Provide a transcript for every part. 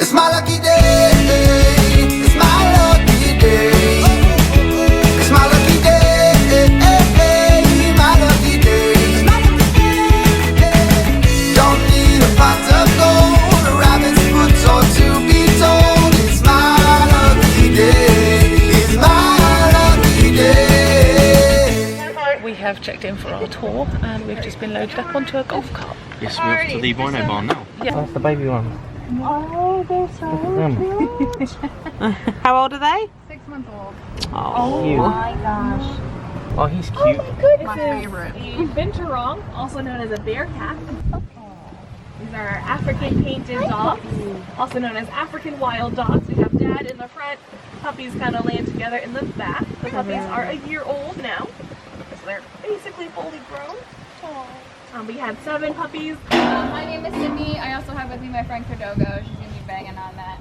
It's my lucky day. It's my lucky day. It's my lucky day. My lucky day. Don't need a pot of gold, a rabbit's foot, or to be told. It's my lucky day. It's my lucky day. We have checked in for our tour and we've just been loaded up onto a golf cart. Yes, we're off to the Rhino barn now. Yeah. That's the baby one. Oh, they're so cute. How old are they? 6 months old. Oh, cute. my gosh. Oh, he's cute. My favorite. The binturong, also known as a bear cat. These are African painted dogs, also known as African wild dogs. We have dad in the front, puppies kind of land together in the back. The puppies are a year old now, so they're basically fully grown. We had 7 puppies. My name is Sydney. I also have with me my friend Cardogo. She's going to be banging on that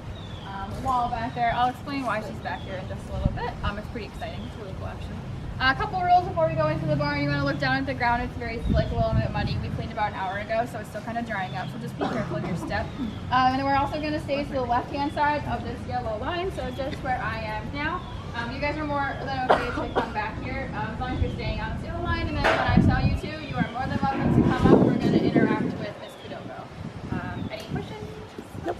wall back there. I'll explain why she's back here in just a little bit. It's pretty exciting. It's really cool, actually. A couple rules before we go into the barn. You want to look down at the ground. It's very slick, a little bit muddy. We cleaned about an hour ago, so it's still kind of drying up. So just be careful of your step. And then we're also going to stay to the left-hand side of this yellow line, so just where I am now. You guys are more than okay to come back here as long as you're staying on the yellow line. And then when I tell you to, you are more than welcome to come up. We're going to interact with Miss Cardogo. Any questions? Nope.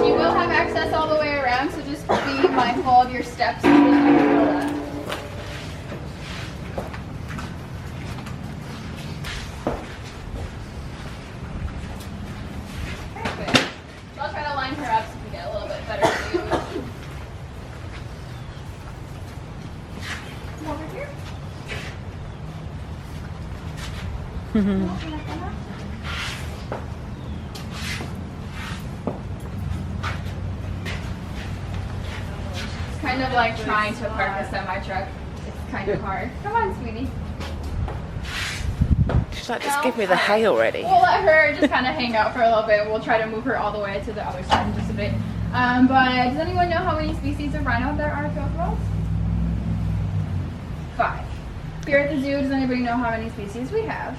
You will have access all the way around, so just be mindful of your steps. Perfect. So I'll try to line her up so we can get a little bit better view. Come over here. Kind of like trying to park a semi-truck. It's kind of hard. Come on, sweetie. She's like, just give me the hay already. We'll let her just kind of hang out for a little bit. We'll try to move her all the way to the other side in just a bit. But does anyone know how many species of rhino there are throughout the world? 5. Here at the zoo, does anybody know how many species we have?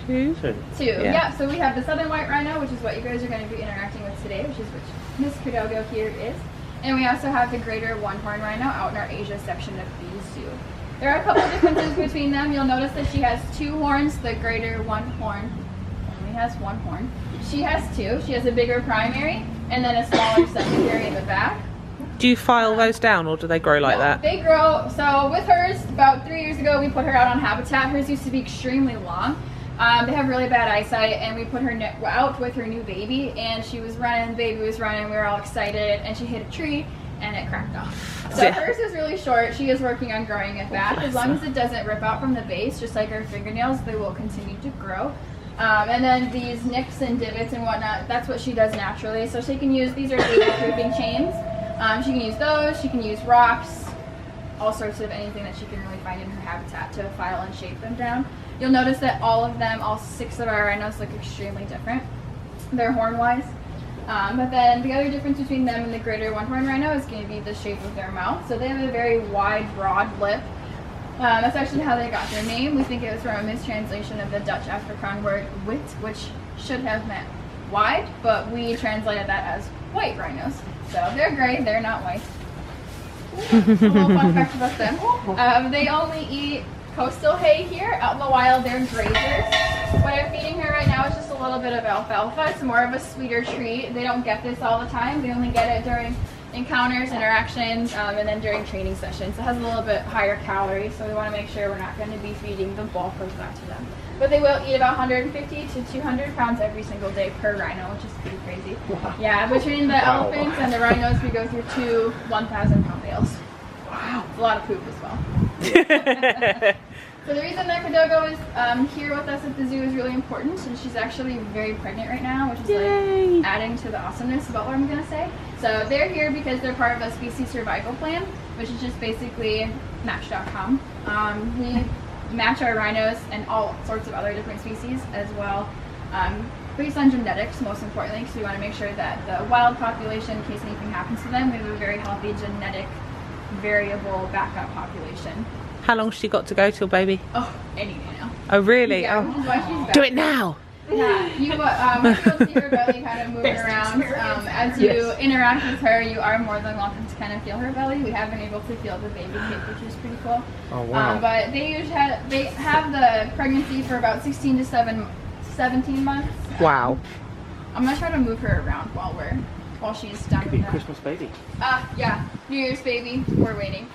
2. 2. Yeah, so we have the southern white rhino, which is what you guys are going to be interacting with today, which is which Miss Cardogo here is. And we also have the greater one-horn rhino out in our Asia section of the zoo. There are a couple of differences between them. You'll notice that she has 2 horns. The greater one-horn only has 1 horn. She has 2. She has a bigger primary and then a smaller secondary in the back. Do you file those down or do they grow like that? They grow. So with hers, about 3 years ago, we put her out on habitat. Hers used to be extremely long. They have really bad eyesight, and we put her out with her new baby, and she was running, the baby was running, we were all excited, and she hit a tree, and it cracked off. So hers is really short. She is working on growing it back. As long as it doesn't rip out from the base, just like her fingernails, they will continue to grow. And then these nicks and divots and whatnot, that's what she does naturally. So she can use, these are age-proofing chains. She can use those, she can use rocks, all sorts of anything that she can really find in her habitat to file and shape them down. You'll notice that all of them, all 6 of our rhinos look extremely different. They're horn-wise. But then the other difference between them and the greater one-horn rhino is going to be the shape of their mouth. So they have a very wide, broad lip. That's actually how they got their name. We think it was from a mistranslation of the Dutch Afrikaans word wit, which should have meant wide, but we translated that as white rhinos. So they're gray, they're not white. A little fun fact about them. They only eat coastal hay here. Out in the wild, they're grazers. What I'm feeding her right now is just a little bit of alfalfa. It's more of a sweeter treat. They don't get this all the time. They only get it during encounters, interactions, and then during training sessions. It has a little bit higher calories, so we want to make sure we're not going to be feeding the bulk of that to them. But they will eat about 150 to 200 pounds every single day per rhino, which is pretty crazy. Wow. Yeah, between the elephants and the rhinos, we go through 2 1,000-pound bales. Wow. It's a lot of poop as well. So the reason that Cardogo is here with us at the zoo is really important, and she's actually very pregnant right now, which is like adding to the awesomeness about what I'm going to say. So they're here because they're part of a species survival plan, which is just basically Match.com. We match our rhinos and all sorts of other different species as well, based on genetics most importantly, because we want to make sure that the wild population, in case anything happens to them, we have a very healthy genetic variable backup population. How long she got to go till baby? Oh, any day now. Oh really? Yeah, Oh. which is why she's back. Do it now. Yeah, you might be able to see her belly kind of moving around. As you interact with her, you are more than welcome to kind of feel her belly. We have been able to feel the baby kick, which is pretty cool. Oh wow. But they usually have the pregnancy for about 16 to 17 months. Wow. I'm gonna try to move her around while she's done Could with be a that. Christmas baby. Yeah, New Year's baby. We're waiting.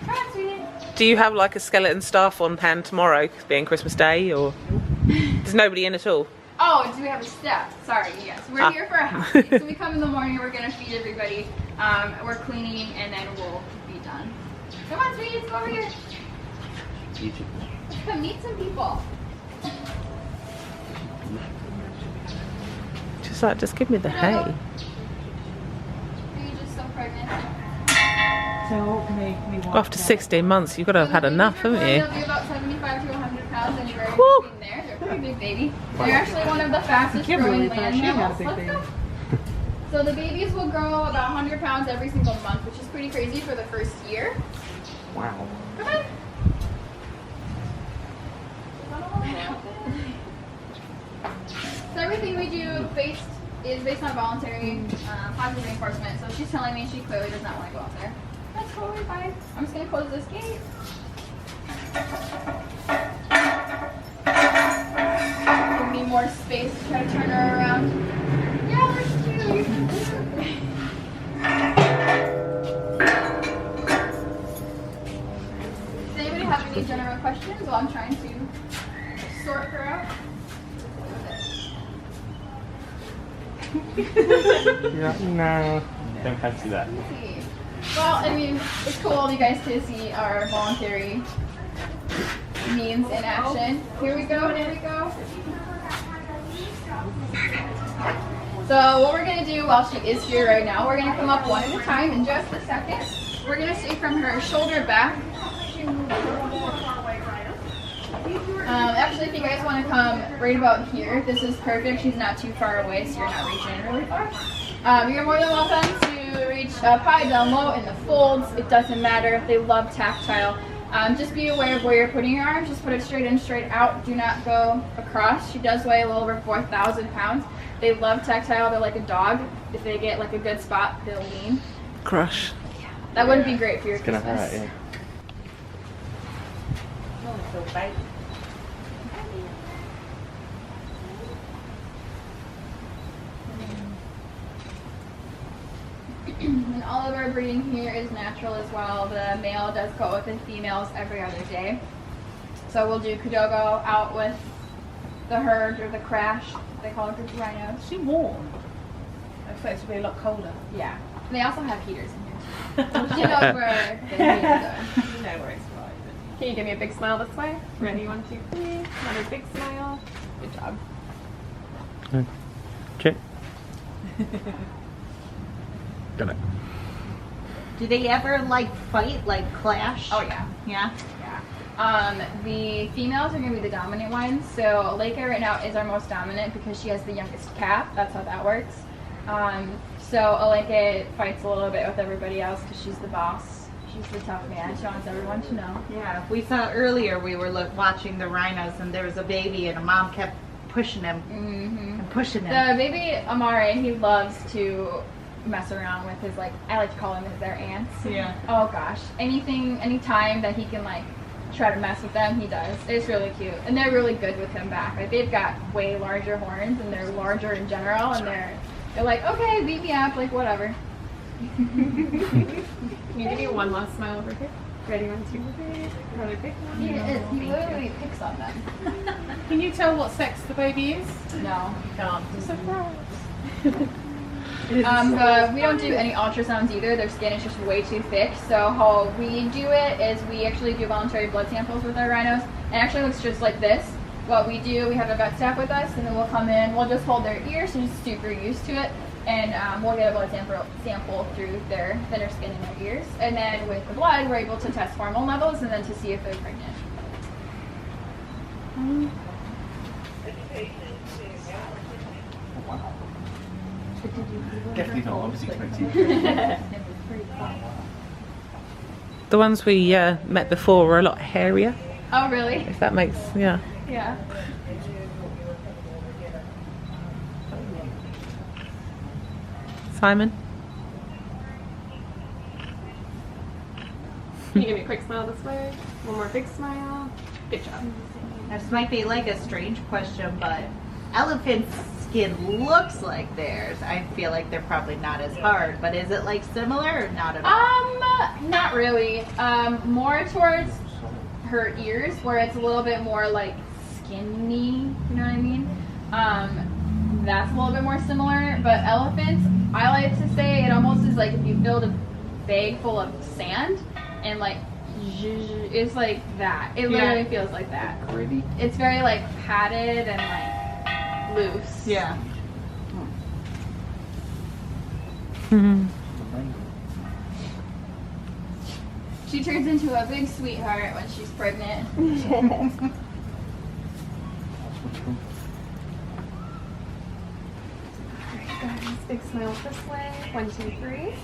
Come on, sweetie. Do you have like a skeleton staff on hand tomorrow, being Christmas Day, or there's nobody in at all? Oh, do we have a step? Sorry, yes. We're here for a house. So we come in the morning, we're gonna feed everybody. We're cleaning, and then we'll be done. Come on, sweetie, let's go over here. Let's come meet some people. Just give me the hay. Are you just so pregnant? After 16 months, you've got to have had enough, haven't you? They'll be about 75 to 100 pounds anywhere in Woo. between there. They're a pretty big baby. They're actually one of the fastest growing land mammals. Let's go. So the babies will grow about 100 pounds every single month, which is pretty crazy for the first year. Wow. Come on. So everything we do is based on voluntary positive reinforcement. So she's telling me she clearly does not want to go out there. That's totally fine. I'm just going to close this gate. Give me more space to try to turn her around. Yeah, that's cute. Does anybody have any general questions while I'm trying to sort her out? Yeah, no. Don't fancy that. Well, I mean, it's cool you guys to see our voluntary means in action. Here we go, here we go. So what we're going to do while she is here right now, we're going to come up one at a time in just a second. We're going to stay from her shoulder back. Actually, if you guys want to come right about here, this is perfect. She's not too far away, so you're not reaching really far. You're more than welcome to reach up high, down low, in the folds. It doesn't matter. They love tactile. Just be aware of where you're putting your arms. Just put it straight in, straight out. Do not go across. She does weigh a little over 4,000 pounds. They love tactile. They're like a dog. If they get like a good spot, they'll lean. Crush. That wouldn't be great for your It's gonna Christmas. hurt, yeah. And all of our breeding here is natural as well. The male does go with the females every other day. So we'll do Kudogo out with the herd or the crash. They call it the rhinos. Is she warm? I expect it to be a lot colder. Yeah. They also have heaters in here. She knows where the heaters are. You know where it's right. Can you give me a big smile this way? Ready? 1, 2, 3. Another big smile. Good job. Okay. Got it. Do they ever like fight, like clash? Oh yeah. Yeah? The females are going to be the dominant ones. So Leica right now is our most dominant because she has the youngest calf. That's how that works. So Leica fights a little bit with everybody else because she's the boss. She's the tough man. She wants everyone to know. Yeah. We saw earlier, we were watching the rhinos and there was a baby and a mom kept pushing him and pushing him. The baby Amare, he loves to mess around with his, like, I like to call them their ants. Yeah. Oh gosh. Anytime that he can, like, try to mess with them, he does. It's really cute. And they're really good with him back. Like, they've got way larger horns and they're larger in general and they're like, okay, beat me up, like, whatever. Can you give me one last smile over here? Ready? 1, 2, 3. Another big one. He is. He literally picks on them. Can you tell what sex the baby is? No. Can't. Surprise. We don't do any ultrasounds either. Their skin is just way too thick. So how we do it is we actually do voluntary blood samples with our rhinos. It actually looks just like this. What we do, we have a vet staff with us, and then we'll come in. We'll just hold their ears, so just super used to it, and we'll get a blood sample through their thinner skin in their ears. And then with the blood, we're able to test hormone levels, and then to see if they're pregnant. Definitely not. I was expecting. The ones we met before were a lot hairier, Oh, really? if that makes, yeah. Yeah. Simon? Can you give me a quick smile this way? One more big smile. Good job. This might be like a strange question, but elephant's skin looks like theirs. I feel like they're probably not as hard, but is it like similar or not at all? Not really. More towards her ears, where it's a little bit more like skinny. You know what I mean? That's a little bit more similar. But elephants, I like to say it almost is like if you filled a bag full of sand and like it's like that. It literally feels like that. Gritty. It's very like padded and like loose. Yeah. She turns into a big sweetheart when she's pregnant. Alright, guys. Big smile this way. 1, 2, 3.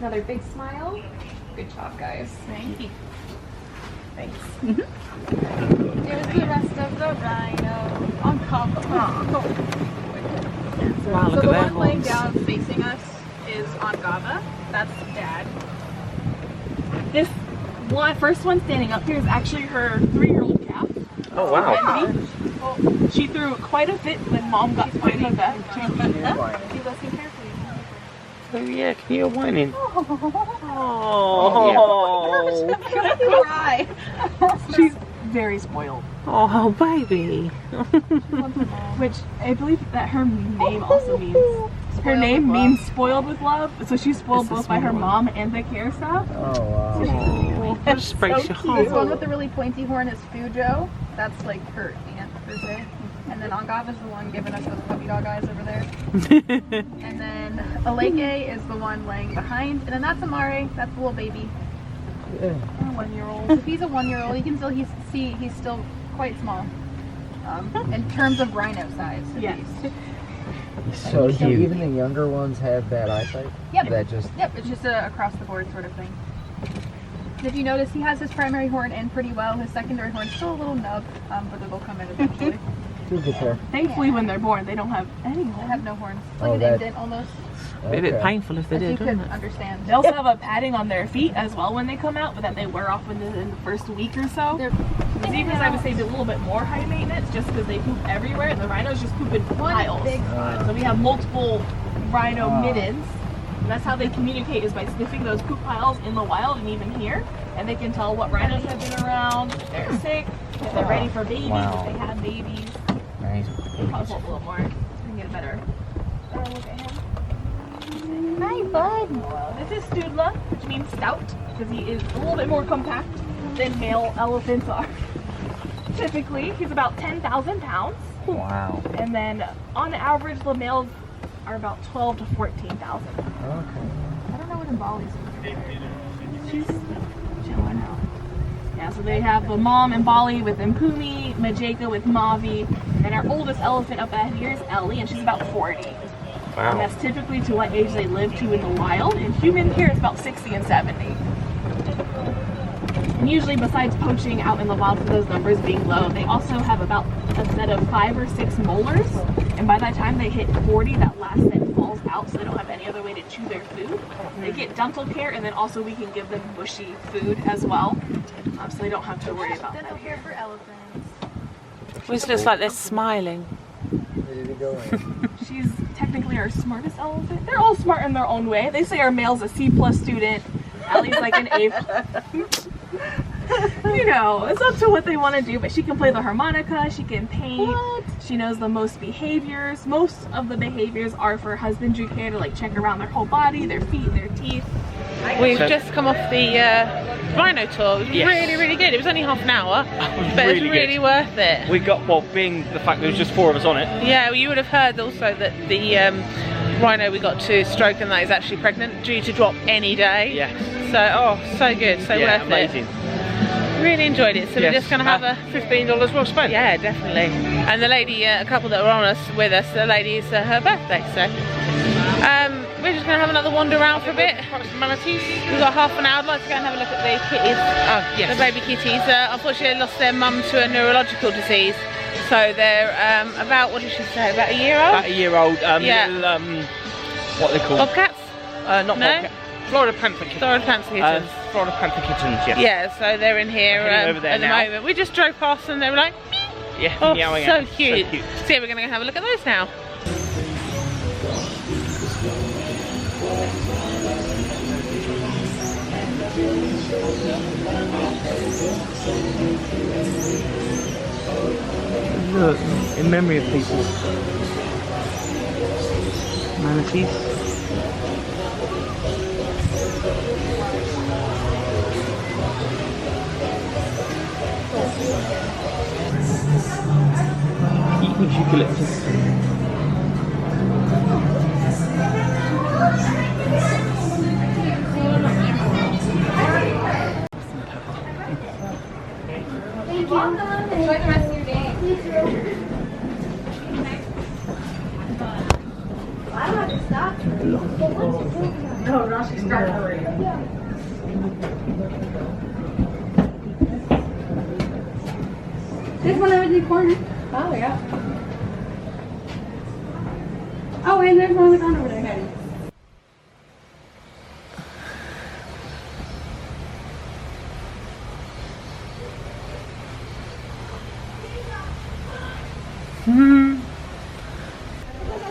Another big smile. Good job, guys. Thank you. Thanks. Here's the rest of the rhino on top of Wow, So look the at one laying horns. down facing us is Angava. That's Dad. This first one standing up here is actually her 3-year-old calf. Oh wow. Wendy. She threw quite a fit when Mom got put in the vet. She's listening carefully. Oh yeah, can you hear whining? Oh, I'm gonna cry. She's very spoiled. oh, baby. Which I believe that her name also means. Her name means spoiled with love. So she's spoiled It's a both by her small mom and the care staff. Oh wow. Oh, that just breaks your This one heart. with the really pointy horn is Fujo. That's like her aunt per se. And then Angava is the one giving us those puppy dog eyes over there. And then Aleke is the one laying behind. And then that's Amare. That's the little baby. Yeah. A 1-year-old. If he's a 1-year-old, you can still he's still quite small. In terms of rhino size. at Yes. least. So do even the younger ones have bad eyesight? Yep. That just Yep, it's just a across the board sort of thing. If you notice, he has his primary horn in pretty well. His secondary horn's still a little nub, but it'll come in eventually. do get there. Thankfully, when they're born, they don't have any horns. They have no horns. It's like Oh, an that- indent almost. It'd be a bit Okay. painful if they As you did, could wouldn't it? understand. They also have a padding on their feet as well when they come out, but that they wear off in the first week or so. The zebras, I would say, be a little bit more high maintenance just because they poop everywhere, and the rhinos just poop in piles. So we have multiple rhino middens, and that's how they communicate, is by sniffing those poop piles in the wild and even here, and they can tell what rhinos have been around, if they're sick, if they're ready for babies, Wow. if they have babies. Nice. I'll pull up a little more. We can get a better look at him. Hi, bud. This is Studla, which means stout, because he is a little bit more compact than male elephants are. Typically, he's about 10,000 pounds, Wow. and then on average, the males are about 12 to 14,000. Okay. I don't know what Mbali's doing. She's chilling out. Yeah, so they have the mom Mbali with Mpumi, Majeka with Mavi, and our oldest elephant up ahead here is Ellie, and she's about 40. And Wow. that's typically to what age they live to in the wild. In human here, it's about 60 and 70. And usually, besides poaching out in the wild for those numbers being low, they also have about a set of 5 or 6 molars. And by the time they hit 40, that last set falls out, so they don't have any other way to chew their food. They get dental care, and then also we can give them bushy food as well, so they don't have to worry about that. care for elephants. It just looks like they're smiling. Ready to go in. She's technically our smartest elephant. They're all smart in their own way. They say our male's a C+ student. Allie's like an A. You know, it's up to what they want to do, but she can play the harmonica, she can paint, she knows the most behaviors. Most of the behaviors are for husbandry care to like check around their whole body, their feet, their teeth. We've just come off the rhino tour. It was Yes. really, really good. It was only half an hour, but it was really really good. worth it. We got, well, being the fact there was just 4 of us on it. Yeah, well, you would have heard also that the rhino we got to stroke and that is actually pregnant, due to drop any day. Yes. So, oh, so good, so Yeah, worth amazing. it. Really enjoyed it. So we're Yes. just going to have a $15 well spent. Yeah, definitely. And the lady, a couple that were on us with us, the lady is her birthday, so we're just going to have another wander around for a bit. Manatees? We've got half an hour. I'd like to go and have a look at the kitties. Oh, yes. The baby kitties. Unfortunately, they lost their mum to a neurological disease. So they're about, what did she say, about a year old? About a year old. Yeah. Little, what are they called? Bobcats? Not No? bobcat. Florida Panther kittens. Florida Panther kittens. Florida Panther kittens, yes. Yeah, so they're in here Heading over there at the now. moment. We just drove past them and they were like, Yeah, oh, meowing so at us. cute. So cute. So yeah, we're going to go have a look at those now. Look, in memory of people. Manatees. Eating eucalyptus. Enjoy the rest of your day. There's one over in the corner. Oh, yeah. Oh, and there's one on the corner over there, Daddy.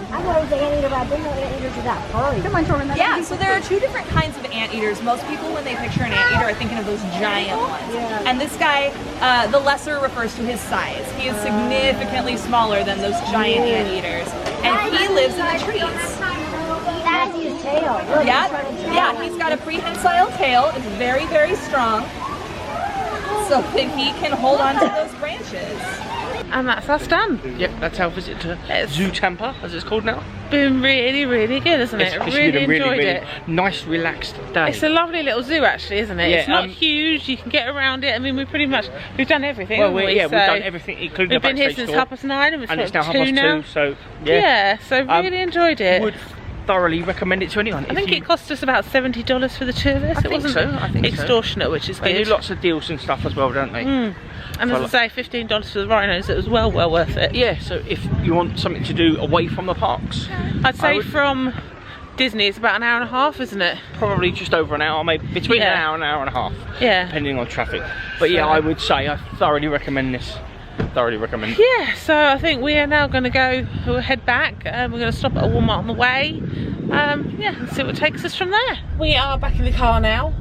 I thought it was an anteater, but I didn't know anteaters are that furry. Yeah, so there are two different kinds of anteaters. Most people, when they picture an anteater, are thinking of those giant ones. And this guy, the lesser refers to his size. He is significantly smaller than those giant anteaters. And he lives in the trees. That's his tail. Look, Yeah, he's got a prehensile tail. It's very, very strong. So that he can hold on to those branches. And that's us done. Yep, that's our visit to It's Zoo Tampa, as it's called now. been really, really good, isn't it? It's Really been a enjoyed it. nice, relaxed day. It's a lovely little zoo, actually, isn't it? Yeah, It's not huge. You can get around it. I mean, we've done everything. well, haven't we? we've So done everything, including we've the been here backstage since tour. 9:30, and And it's now two now. 2:30, so Yeah, so really enjoyed it. Would thoroughly recommend it to anyone. I think it cost us about $70 for the two of us. I It think wasn't so, I think so. extortionate, which is They good. do lots of deals and stuff as well, don't they? And as I say, $15 for the rhinos. It was well worth it. Yeah, so if you want something to do away from the parks, I'd say would- from Disney it's about an hour and a half, isn't it? probably just over an hour, maybe between Yeah. an hour and a half, Yeah. depending on traffic. But yeah, So- I would say I thoroughly recommend this. Thoroughly recommend it. Yeah, so I think we are now going to go, we'll head back. We're going to stop at a Walmart on the way. Yeah, and see what takes us from there. We are back in the car now.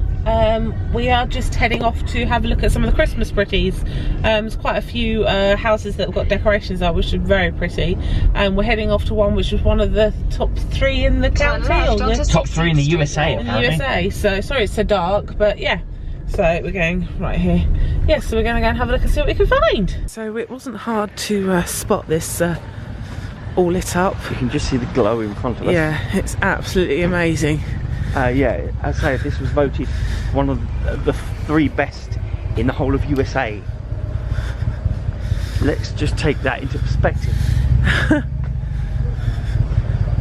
We are just heading off to have a look at some of the Christmas pretties. There's quite a few houses that have got decorations up, which are very pretty. We're heading off to one which was one of the top 3 in the county. Or the Top 3 in the USA, in the USA. So sorry it's so dark, but yeah. So we're going right here. Yeah, so we're going to go and have a look and see what we can find. So it wasn't hard to spot this all lit up. You can just see the glow in front of us. Yeah, it's absolutely amazing. Yeah, I say this was voted one of the 3 best in the whole of USA. Let's just take that into perspective.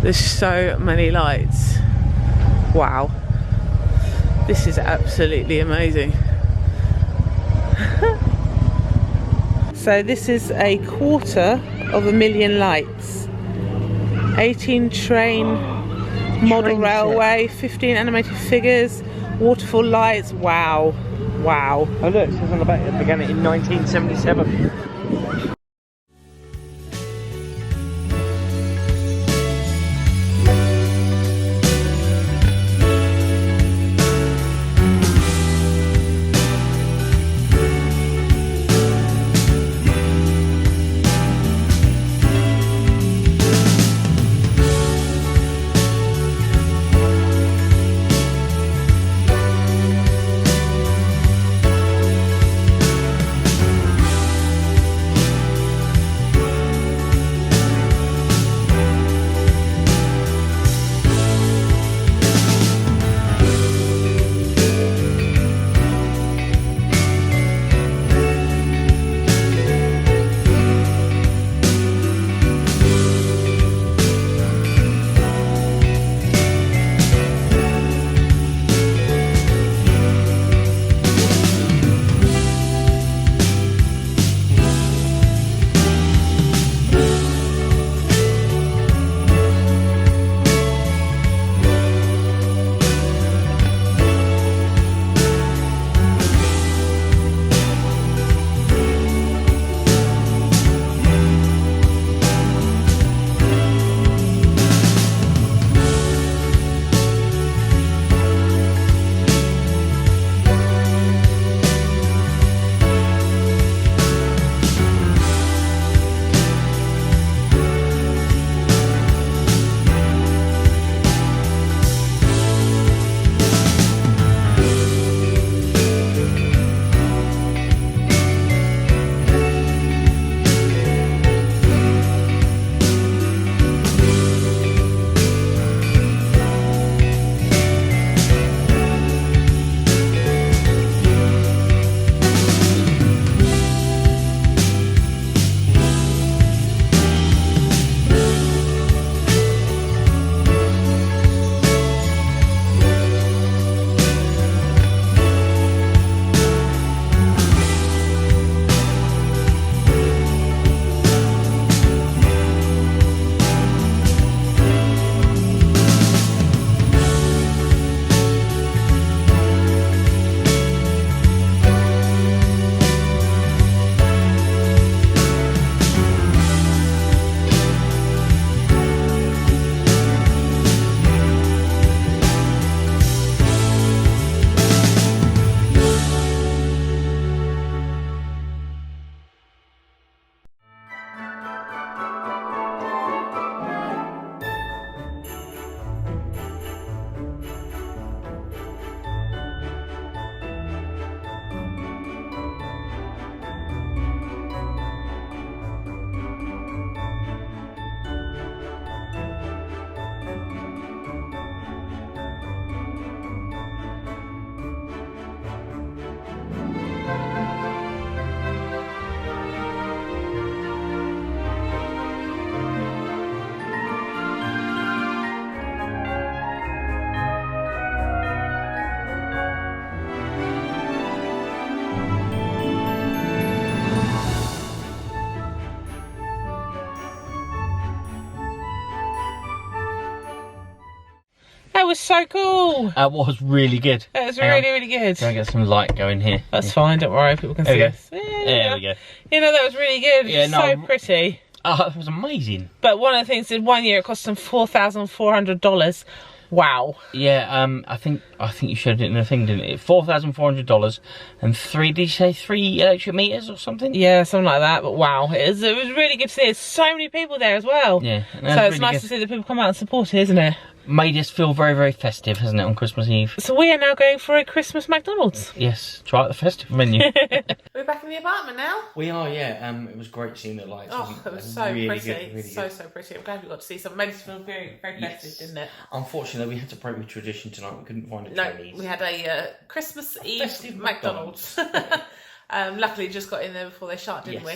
There's so many lights. Wow. This is absolutely amazing. So this is 250,000 lights. 18 train model railway, 15 animated figures, waterfall lights. Wow. Wow. Oh look, it says on the back it began it in 1977. was so cool. That was really good. It was really good. Can I get some light going here? That's fine, don't worry, people can see us. There we go. You know, that was really good. Yeah, So pretty. Oh, that was amazing. But one of the things in 1 year it cost them $4,400. Wow. Yeah, I think you showed it in the thing, didn't it? $4,400 and did you say 3 electric meters or something? Yeah, something like that. But wow, it was really good to see. There's so many people there as well. Yeah. So it's nice to see that people come out and support it, isn't it? Made us feel very, very festive, hasn't it, on Christmas Eve? So we are now going for a Christmas McDonald's. Yes, try out the festive menu. We're back in the apartment now. We are, yeah. It was great seeing the lights. Oh, it was so really pretty. Good, really so good. pretty. I'm glad we got to see some. Made us feel very, very festive, didn't it? Unfortunately, we had to break with tradition tonight. We couldn't find a No, Chinese. we had a Christmas Eve Festive McDonald's. Luckily, just got in there before they shut, didn't we?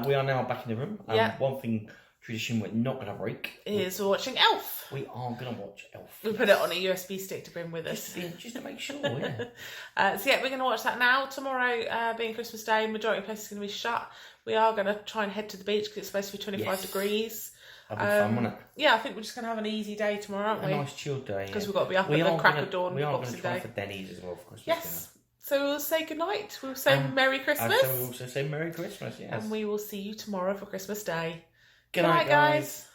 We are now back in the room. Yeah. One thing, tradition we're not going to break is watching Elf. We are going to watch Elf. We put it on a USB stick to bring with us. Just to make sure, yeah. So yeah, we're going to watch that now. Tomorrow, being Christmas Day, majority of places are going to be shut. We are going to try and head to the beach because it's supposed to be 25 degrees. That'll be fun, won't it? Yeah, I think we're just going to have an easy day tomorrow, aren't we? A nice chilled day. Because we've got to be up at the crack of dawn. We are going to try Day. for Denny's as well for Christmas Yes. Dinner. So we'll say goodnight. We'll say Merry Christmas. So we'll also say Merry Christmas, yes. And we will see you tomorrow for Christmas Day. Good night, guys.